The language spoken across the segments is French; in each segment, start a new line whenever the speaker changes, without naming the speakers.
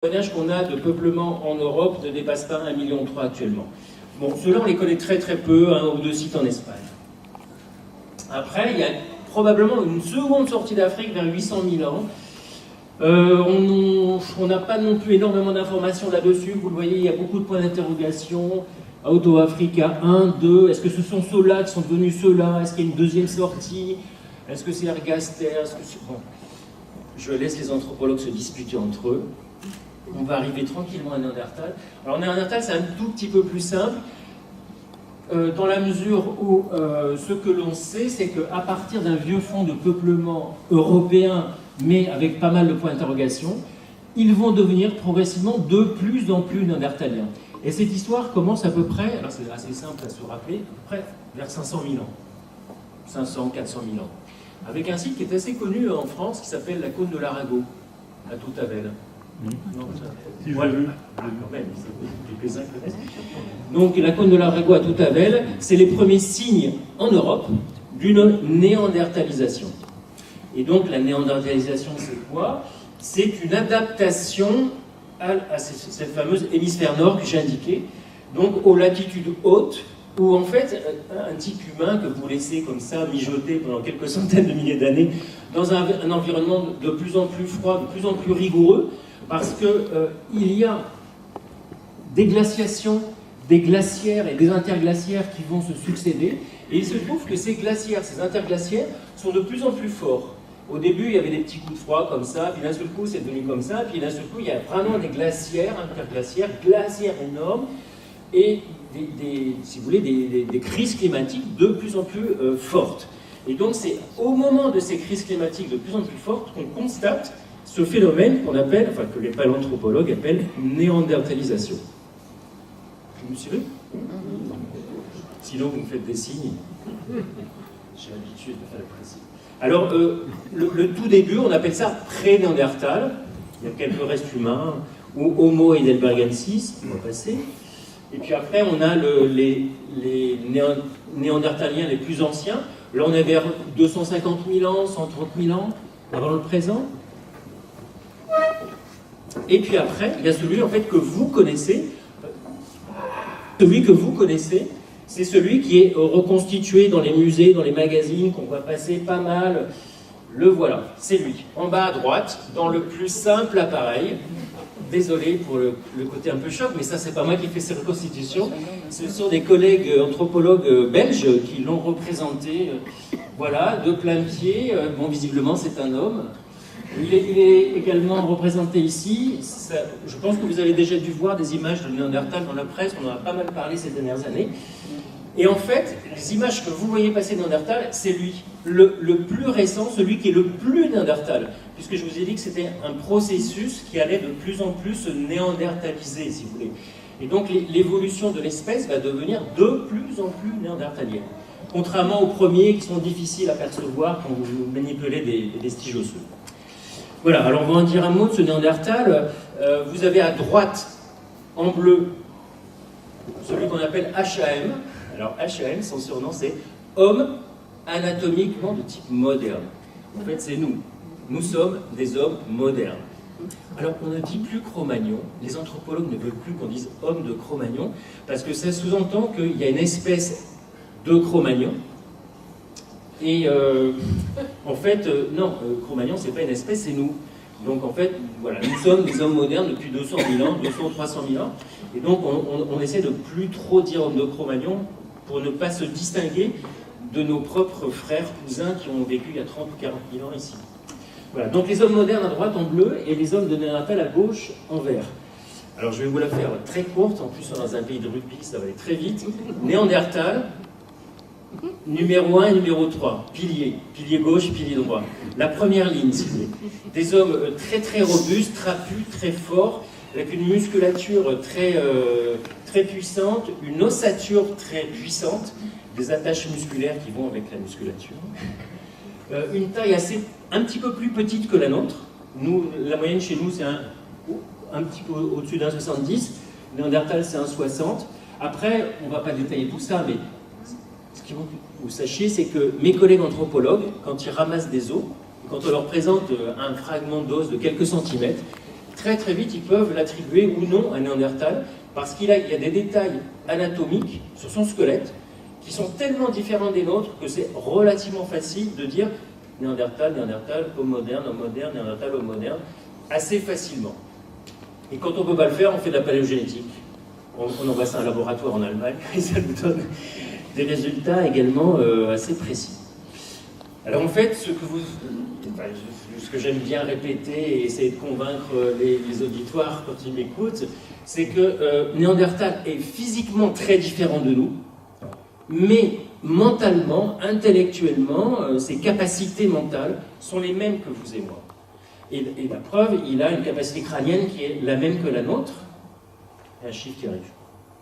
témoignages qu'on a de peuplement en Europe ne dépassent pas 1,3 million actuellement. Bon, ceux-là, on les connaît très très peu, un ou deux sites en Espagne. Après, il y a probablement une seconde sortie d'Afrique vers 800 000 ans. On n'a pas non plus énormément d'informations là-dessus. Vous le voyez, il y a beaucoup de points d'interrogation. Auto-Africa 1, 2, est-ce que ce sont ceux-là qui sont devenus ceux-là? Est-ce qu'il y a une deuxième sortie? Est-ce que c'est Ergaster? Bon, je laisse les anthropologues se disputer entre eux. On va arriver tranquillement à Néandertal. Alors Néandertal, c'est un tout petit peu plus simple, dans la mesure où ce que l'on sait, c'est qu'à partir d'un vieux fond de peuplement européen, mais avec pas mal de points d'interrogation, ils vont devenir progressivement de plus en plus néandertaliens. Et cette histoire commence à peu près, alors c'est assez simple à se rappeler, à peu près vers 500 000 ans. 500, 400 000 ans. Avec un site qui est assez connu en France, qui s'appelle la Cône de l'Arago, à Toutavel. Non,
si
ouais, quelques-uns connaissent. Donc la Cône de l'Arago à Toutavel, c'est les premiers signes en Europe d'une néandertalisation. Et donc la néandertalisation, c'est quoi? C'est une adaptation à cette fameuse hémisphère nord que j'ai indiquée, donc aux latitudes hautes, où en fait un type humain que vous laissez comme ça mijoter pendant quelques centaines de milliers d'années dans un environnement de plus en plus froid, de plus en plus rigoureux, parce qu'il y a des glaciations, des glaciaires et des interglaciaires qui vont se succéder, et il se trouve que ces glaciaires, ces interglaciaires sont de plus en plus forts. Au début, il y avait des petits coups de froid comme ça, puis d'un seul coup, c'est devenu comme ça, puis d'un seul coup, il y a vraiment des glaciaires, interglaciaires, glaciaires énormes, et si vous voulez, des crises climatiques de plus en plus fortes. Et donc, c'est au moment de ces crises climatiques de plus en plus fortes qu'on constate ce phénomène qu'on appelle, enfin que les paléanthropologues appellent néandertalisation. Vous me suivez? Sinon, vous me faites des signes. J'ai l'habitude de faire le principe. Alors, le tout début, on appelle ça pré-néandertal. Il y a quelques restes humains, ou Homo heidelbergensis, on va passer. Et puis après, on a les néandertaliens les plus anciens. Là, on est vers 250 000 ans, 130 000 ans, avant le présent. Et puis après, il y a celui en fait, que vous connaissez. Celui que vous connaissez, c'est celui qui est reconstitué dans les musées, dans les magazines, qu'on voit passer pas mal. Le voilà, c'est lui. En bas à droite, dans le plus simple appareil. Désolé pour le côté un peu choc, mais ça, c'est pas moi qui fais ces reconstitutions. Ce sont des collègues anthropologues belges qui l'ont représenté. Voilà, de plein pied. Bon, visiblement, c'est un homme. Il est également représenté ici. Ça, je pense que vous avez déjà dû voir des images de Néandertal dans la presse. On en a pas mal parlé ces dernières années. Et en fait, les images que vous voyez passer de Néandertal, c'est lui, le plus récent, celui qui est le plus Néandertal, puisque je vous ai dit que c'était un processus qui allait de plus en plus se néandertaliser, si vous voulez. Et donc l'évolution de l'espèce va devenir de plus en plus néandertalienne, contrairement aux premiers qui sont difficiles à percevoir quand vous manipulez des vestiges osseux. Voilà, alors on va en dire un mot de ce Néandertal. Vous avez à droite, en bleu, celui qu'on appelle HAM. Alors HAM, son surnom, c'est homme anatomiquement de type moderne. En fait, c'est nous. Nous sommes des hommes modernes. Alors, on ne dit plus Cro-Magnon. Les anthropologues ne veulent plus qu'on dise homme de Cro-Magnon, parce que ça sous-entend qu'il y a une espèce de Cro-Magnon. Et en fait, non, Cro-Magnon, c'est pas une espèce, c'est nous. Donc en fait, voilà, nous sommes des hommes modernes depuis 200 000 ans, 200 ou 300 000 ans. Et donc on essaie de plus trop dire homme de Cro-Magnon pour ne pas se distinguer de nos propres frères, cousins qui ont vécu il y a 30 ou 40 000 ans ici. Voilà, donc les hommes modernes à droite en bleu et les hommes de Néandertal à gauche en vert. Alors je vais vous la faire très courte, en plus on est dans un pays de rugby, ça va aller très vite. Néandertal, numéro 1 et numéro 3, pilier gauche, pilier droit. La première ligne, s'il vous plaît. Des hommes très très robustes, trapus, très forts, avec une musculature très puissante, une ossature très puissante, des attaches musculaires qui vont avec la musculature. Une taille un petit peu plus petite que la nôtre. Nous, la moyenne chez nous, c'est un petit peu au-dessus d'1,70. Néandertal, c'est 1,60. Après, on ne va pas détailler tout ça, mais ce qu'il faut que vous sachiez, c'est que mes collègues anthropologues, quand ils ramassent des os, quand on leur présente un fragment d'os de quelques centimètres, très très vite, ils peuvent l'attribuer ou non à Néandertal, parce qu'il y a des détails anatomiques sur son squelette qui sont tellement différents des nôtres que c'est relativement facile de dire Néandertal, Néandertal, homme moderne, Néandertal, homme moderne, assez facilement. Et quand on ne peut pas le faire, on fait de la paléogénétique. On envoie ça à un laboratoire en Allemagne et ça nous donne des résultats également assez précis. Alors en fait, ce que j'aime bien répéter et essayer de convaincre les auditoires quand ils m'écoutent, c'est que Néandertal est physiquement très différent de nous, mais mentalement, intellectuellement, ses capacités mentales sont les mêmes que vous et moi. Et la preuve, il a une capacité crânienne qui est la même que la nôtre. Et un chiffre qui arrive.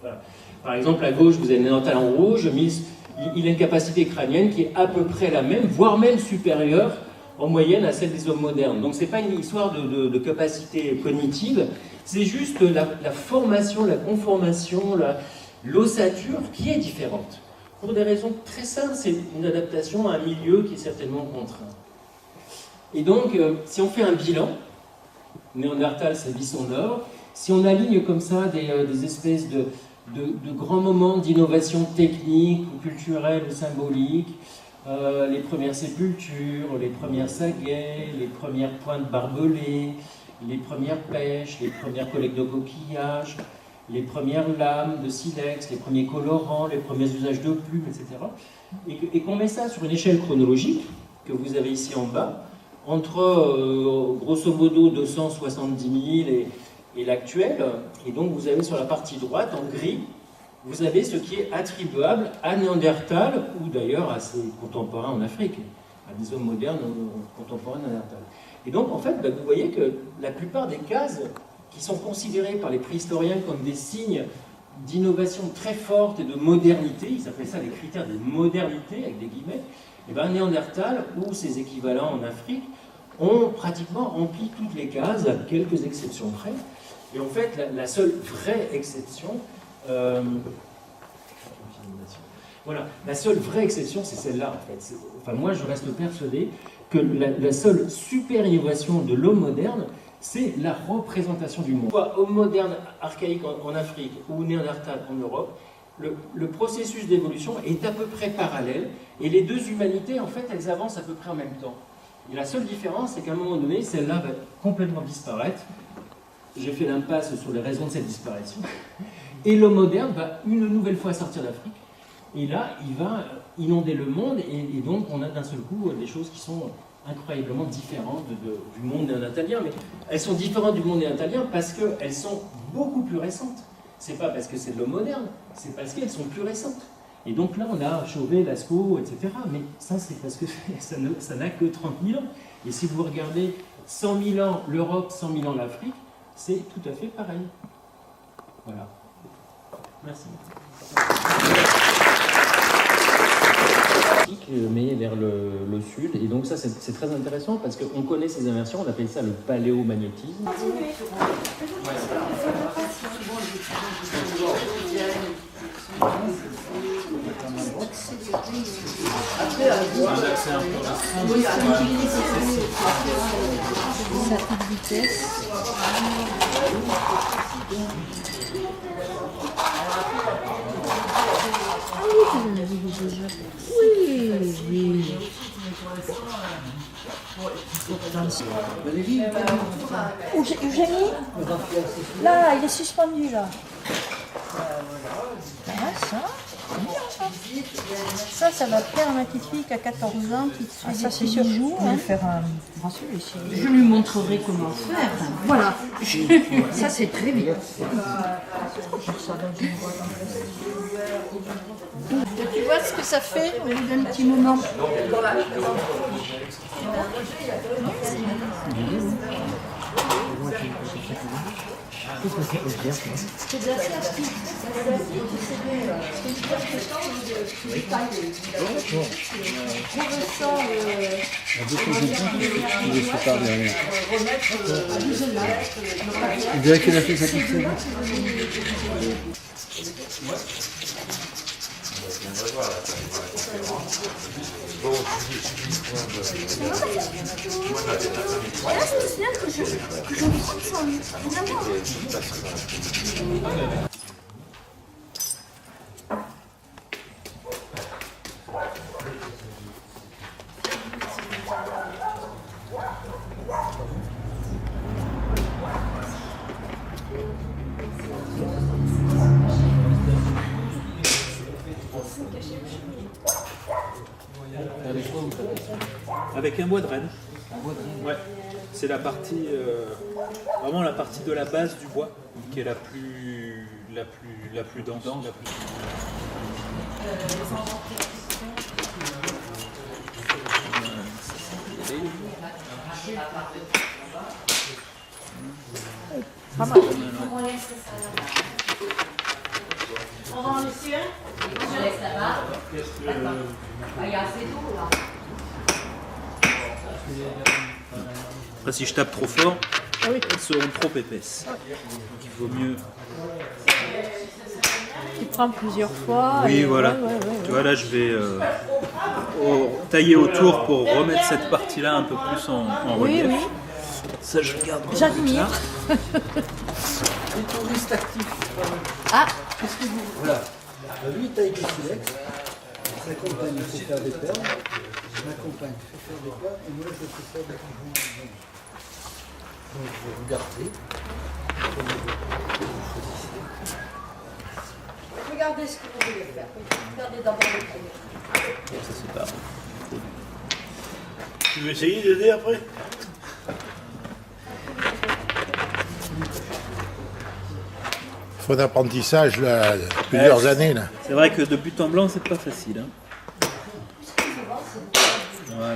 Voilà. Par exemple, à gauche, vous avez Néandertal en rouge, mais il a une capacité crânienne qui est à peu près la même, voire même supérieure en moyenne à celle des hommes modernes. Donc ce n'est pas une histoire de capacité cognitive, c'est juste la formation, la conformation, l'ossature qui est différente. Pour des raisons très simples, c'est une adaptation à un milieu qui est certainement contraint. Et donc, si on fait un bilan, Néandertal, sa vie sonore, si on aligne comme ça des espèces de grands moments d'innovation technique ou culturelle ou symbolique, les premières sépultures, les premières saguets, les premières pointes barbelées, les premières pêches, les premières collectes de coquillages, les premières lames de silex, les premiers colorants, les premiers usages de plumes, etc. Et qu'on met ça sur une échelle chronologique, que vous avez ici en bas, entre grosso modo 270 000 et l'actuel, et donc vous avez sur la partie droite, en gris, vous avez ce qui est attribuable à Néandertal, ou d'ailleurs à ses contemporains en Afrique, à des hommes modernes contemporains de Néandertal. Et donc en fait, vous voyez que la plupart des cases qui sont considérées par les préhistoriens comme des signes d'innovation très forte et de modernité, ils appellent ça les critères de modernité, avec des guillemets, et bien Néandertal, ou ses équivalents en Afrique, ont pratiquement rempli toutes les cases, à quelques exceptions près. Et en fait, la seule vraie exception, voilà, la seule vraie exception, c'est celle-là, en fait. Enfin, moi, je reste persuadé que la seule super innovation de l'homme moderne, c'est la représentation du monde. Soit homme moderne archaïque en Afrique ou Néandertal en Europe, le processus d'évolution est à peu près parallèle, et les deux humanités, en fait, elles avancent à peu près en même temps. Et la seule différence, c'est qu'à un moment donné, celle-là va complètement disparaître. J'ai fait l'impasse sur les raisons de cette disparition. Et l'homme moderne va une nouvelle fois sortir d'Afrique. Et là, il va inonder le monde, et donc on a d'un seul coup des choses qui sont incroyablement différentes du monde néandertalien. Mais elles sont différentes du monde néandertalien parce qu'elles sont beaucoup plus récentes. C'est pas parce que c'est de l'homme moderne, c'est parce qu'elles sont plus récentes. Et donc là, on a Chauvet, Lascaux, etc. Mais ça, c'est parce que ça n'a que 30 000 ans. Et si vous regardez 100 000 ans l'Europe, 100 000 ans l'Afrique, c'est tout à fait pareil. Voilà. Merci. Mais vers le sud, et donc ça c'est très intéressant parce qu'on connaît ces inversions, on appelle ça le paléomagnétisme.
Oui. Eugénie, là, il est suspendu, là. Ah, ça va plaire à ma petite fille qui a 14 ans, qui se fait des bijoux. Faire un bracelet ici.
Je lui montrerai comment faire. Voilà. Ça, c'est très bien.
Tu vois ce que ça fait au bout d'un petit moment? C'est de la plastique.
On dirait qu'il a fait ça toute seule.
On va voir la conférence.
Là, je me souviens que je me sens vraiment.
Avec un bois de Rennes. Ouais. C'est la partie, vraiment la partie de la base du bois qui est la plus dense. La plus...
Pas mal.
On va en laisser un? Je laisse là-bas. Il y a assez d'eau là.
Après, si je tape trop fort, elles seront trop épaisses. Donc il vaut mieux.
Tu prends plusieurs fois.
Oui,
et
voilà. Tu vois, là, je vais tailler autour pour remettre cette partie-là un peu plus en relief.
Oui.
Ça, je garde.
J'admire.
Les touristes actifs.
Ah,
Voilà. Lui, il taille des silex. Sa compagne, il fait faire des perles. Ma compagne fait faire des perles. Et moi, je fais faire des pigeons. Donc, vous regardez.
Regardez ce que vous voulez faire. Regardez d'abord le premier.
Ça, c'est pas.
Tu veux essayer d'aider après?
Faut d'apprentissage là, plusieurs années là.
C'est vrai que de but en blanc, c'est pas facile. Hein. Voilà.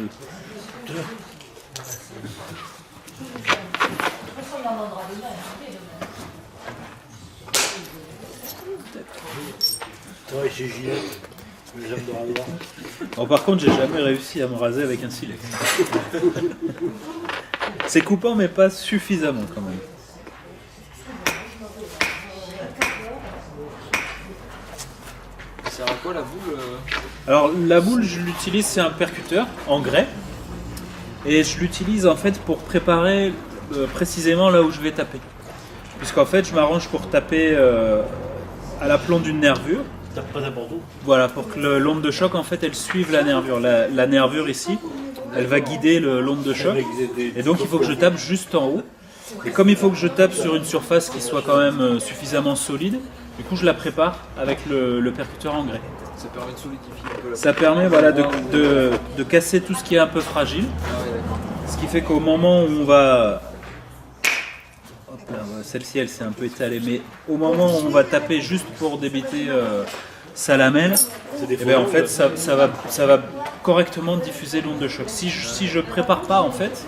Ouais, c'est Gillette. Les hommes de rasoir.
Bon, par contre, j'ai jamais réussi à me raser avec un silex. C'est coupant, mais pas suffisamment quand même.
Ça sert à quoi la boule
Alors la boule, je l'utilise, c'est un percuteur en grès. Et je l'utilise en fait pour préparer précisément là où je vais taper. Puisqu'en fait, je m'arrange pour taper à l'aplomb d'une nervure.
Tape pas n'importe où.
Voilà, pour que l'onde de choc, en fait, elle suive la nervure. La nervure ici, elle va guider l'onde de choc. Et donc, il faut que je tape juste en haut. Et comme il faut que je tape sur une surface qui soit quand même suffisamment solide, du coup, je la prépare avec le percuteur en grès.
Ça permet de solidifier un peu la
Ça permet voilà, de casser tout ce qui est un peu fragile.
Ah ouais, d'accord.
Ce qui fait qu'au moment où on va... Hop là, celle-ci, elle s'est un peu étalée. Mais au moment où on va taper juste pour débiter sa lamelle, eh bien, en fait, ça va correctement diffuser l'onde de choc. Si je prépare pas, en fait,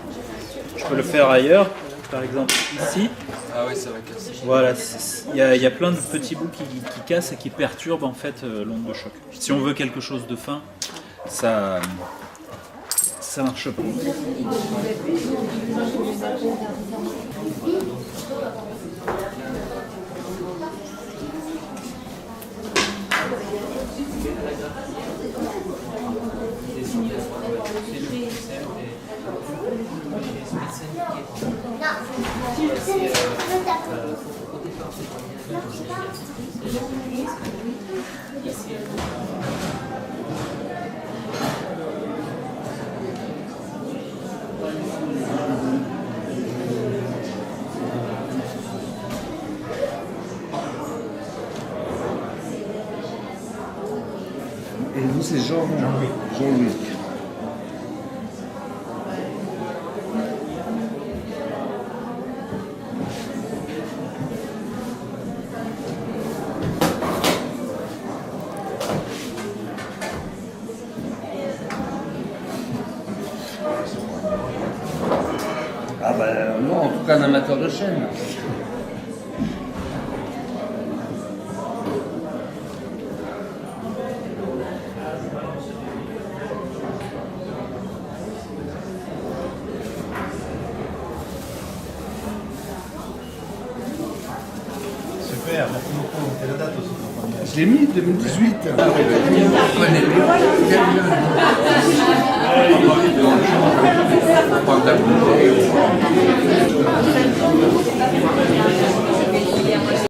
je peux le faire ailleurs. Par exemple, ici.
Ah oui, ça va casser.
Voilà, il y a plein de petits bouts qui cassent et qui perturbent en fait l'onde de choc. Si on veut quelque chose de fin, ça marche pas.
Et vous, c'est Jean-Louis. Ah ben non, en tout cas un amateur de chaîne.
Super, merci beaucoup. C'est la date aussi.
Je l'ai mis 2018.
On connaît bien. Prendre la bouteille.